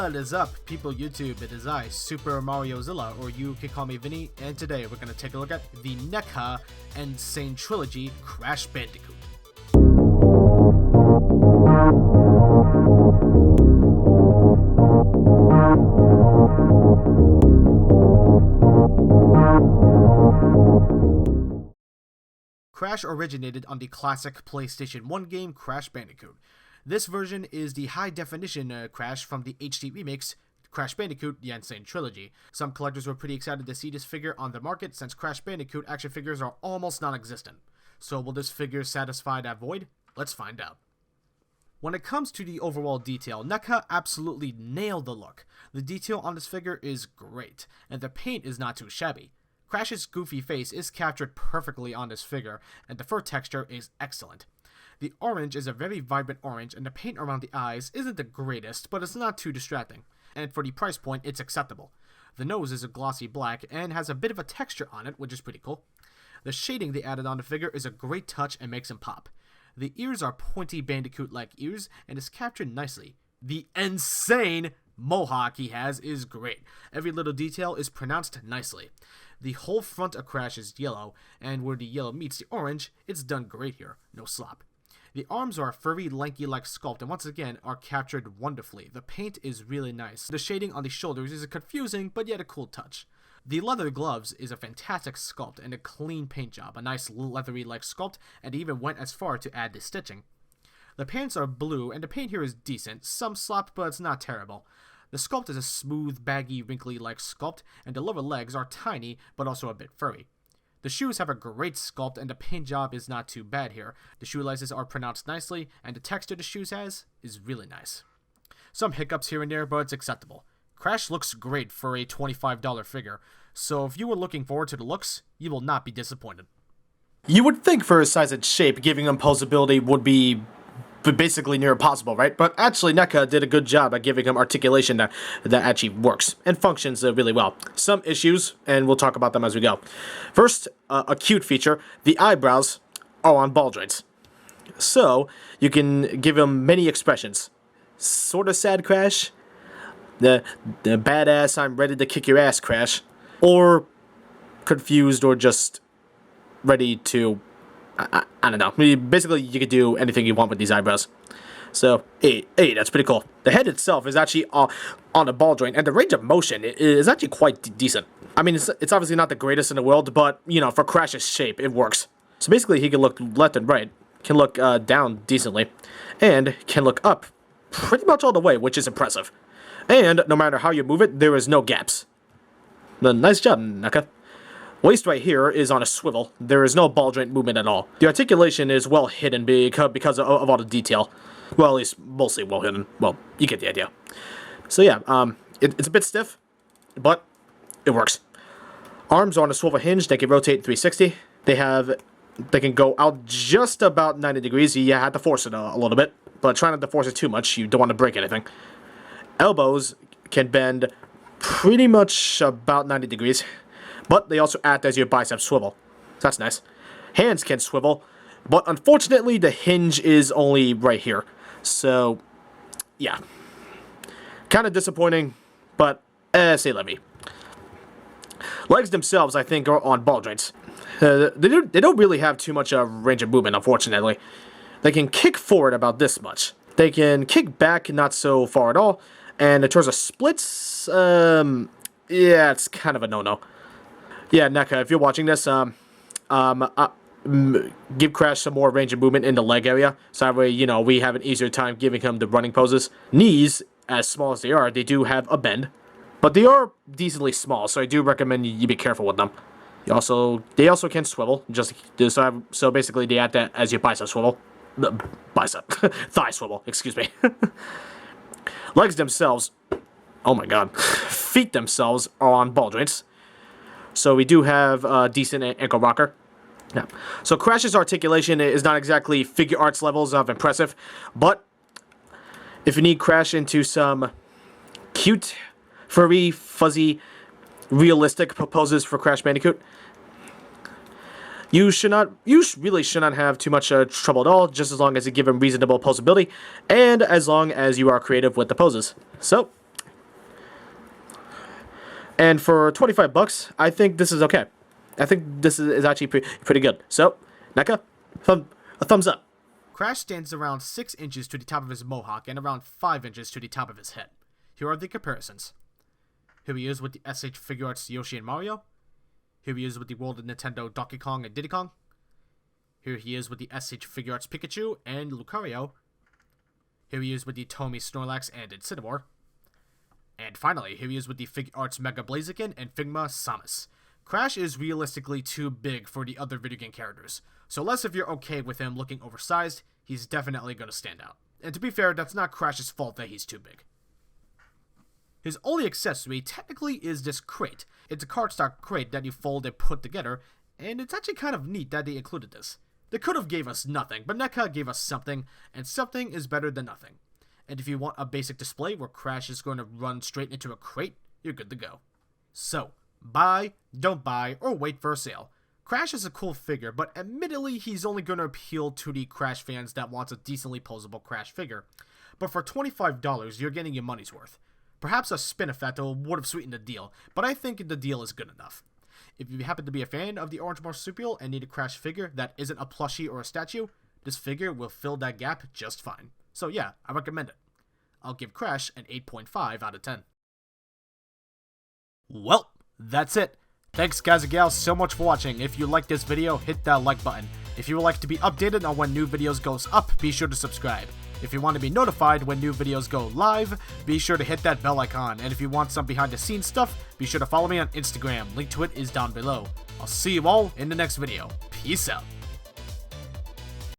What is up, people YouTube? It is I, Super Mario Zilla, or you can call me Vinny, and today we're going to take a look at the NECA N-Sane Trilogy Crash Bandicoot. Crash originated on the classic PlayStation 1 game Crash Bandicoot. This version is the high-definition Crash from the HD remakes Crash Bandicoot, the N-Sane Trilogy. Some collectors were pretty excited to see this figure on the market since Crash Bandicoot action figures are almost non-existent. So will this figure satisfy that void? Let's find out. When it comes to the overall detail, NECA absolutely nailed the look. The detail on this figure is great, and the paint is not too shabby. Crash's goofy face is captured perfectly on this figure, and the fur texture is excellent. The orange is a very vibrant orange, and the paint around the eyes isn't the greatest, but it's not too distracting. And for the price point, it's acceptable. The nose is a glossy black and has a bit of a texture on it, which is pretty cool. The shading they added on the figure is a great touch and makes him pop. The ears are pointy Bandicoot-like ears, and is captured nicely. The insane mohawk he has is great. Every little detail is pronounced nicely. The whole front of Crash is yellow, and where the yellow meets the orange, it's done great here. No slop. The arms are furry, lanky-like sculpt, and once again are captured wonderfully. The paint is really nice. The shading on the shoulders is a confusing, but yet a cool touch. The leather gloves is a fantastic sculpt and a clean paint job, a nice leathery-like sculpt, and even went as far to add the stitching. The pants are blue, and the paint here is decent. Some slop, but it's not terrible. The sculpt is a smooth, baggy, wrinkly-like sculpt, and the lower legs are tiny, but also a bit furry. The shoes have a great sculpt, and the paint job is not too bad here. The shoelaces are pronounced nicely, and the texture the shoes has is really nice. Some hiccups here and there, but it's acceptable. Crash looks great for a $25 figure, so if you were looking forward to the looks, you will not be disappointed. You would think for his size and shape, giving him posability would be basically near impossible, right? But actually, NECA did a good job at giving him articulation that actually works and functions really well. Some issues, and we'll talk about them as we go. First, a cute feature, the eyebrows are on ball joints. So, you can give him many expressions. Sort of sad Crash, the badass I'm ready to kick your ass Crash, or confused or just ready to I don't know. Basically, you could do anything you want with these eyebrows. So, hey, that's pretty cool. The head itself is actually on a ball joint, and the range of motion is actually quite decent. I mean, it's obviously not the greatest in the world, but, you know, for Crash's shape, it works. So basically, he can look left and right, can look down decently, and can look up pretty much all the way, which is impressive. And no matter how you move it, there is no gaps. Nice job, NECA. Waist right here is on a swivel. There is no ball joint movement at all. The articulation is well hidden because of all the detail. Well, at least mostly well hidden. Well, you get the idea. So yeah, it's a bit stiff, but it works. Arms are on a swivel hinge. They can rotate 360. They can go out just about 90 degrees. You have to force it a little bit, but try not to force it too much. You don't want to break anything. Elbows can bend pretty much about 90 degrees. But they also act as your bicep swivel. So that's nice. Hands can swivel, but unfortunately the hinge is only right here. So, yeah. Kind of disappointing, but say let me. Legs themselves, I think, are on ball joints. They don't really have too much range of movement, unfortunately. They can kick forward about this much. They can kick back not so far at all. And in terms of splits, yeah, it's kind of a no-no. Yeah, NECA, if you're watching this, give Crash some more range of movement in the leg area, so that way, you know, we have an easier time giving him the running poses. Knees, as small as they do have a bend, but they are decently small, so I do recommend you be careful with them. They also can swivel, so basically they add that as your bicep swivel. Thigh swivel, excuse me. Legs themselves, oh my god, feet themselves are on ball joints. So we do have a decent ankle rocker. Yeah. So Crash's articulation is not exactly figure arts levels of impressive, but if you need Crash into some cute, furry, fuzzy, realistic poses for Crash Bandicoot, you really should not have too much trouble at all, just as long as you give him reasonable posability, and as long as you are creative with the poses. So, And for 25 bucks, I think this is okay. I think this is actually pretty good. So, NECA, a thumbs up. Crash stands around 6 inches to the top of his mohawk and around 5 inches to the top of his head. Here are the comparisons. Here he is with the SH Figuarts Yoshi and Mario. Here he is with the World of Nintendo Donkey Kong and Diddy Kong. Here he is with the SH Figuarts Pikachu and Lucario. Here he is with the Tomy Snorlax and Incineroar. And finally, here he is with the Figuarts Mega Blaziken and Figma Samus. Crash is realistically too big for the other video game characters, so unless if you're okay with him looking oversized, he's definitely going to stand out. And to be fair, that's not Crash's fault that he's too big. His only accessory technically is this crate. It's a cardstock crate that you fold and put together, and it's actually kind of neat that they included this. They could have gave us nothing, but NECA gave us something, and something is better than nothing. And if you want a basic display where Crash is going to run straight into a crate, you're good to go. So, buy, don't buy, or wait for a sale. Crash is a cool figure, but admittedly he's only going to appeal to the Crash fans that wants a decently posable Crash figure. But for $25, you're getting your money's worth. Perhaps a spin effect would have sweetened the deal, but I think the deal is good enough. If you happen to be a fan of the Orange Marsupial and need a Crash figure that isn't a plushie or a statue, this figure will fill that gap just fine. So yeah, I recommend it. I'll give Crash an 8.5 out of 10. Well, that's it. Thanks guys and gals so much for watching. If you liked this video, hit that like button. If you would like to be updated on when new videos goes up, be sure to subscribe. If you want to be notified when new videos go live, be sure to hit that bell icon. And if you want some behind the scenes stuff, be sure to follow me on Instagram. Link to it is down below. I'll see you all in the next video. Peace out.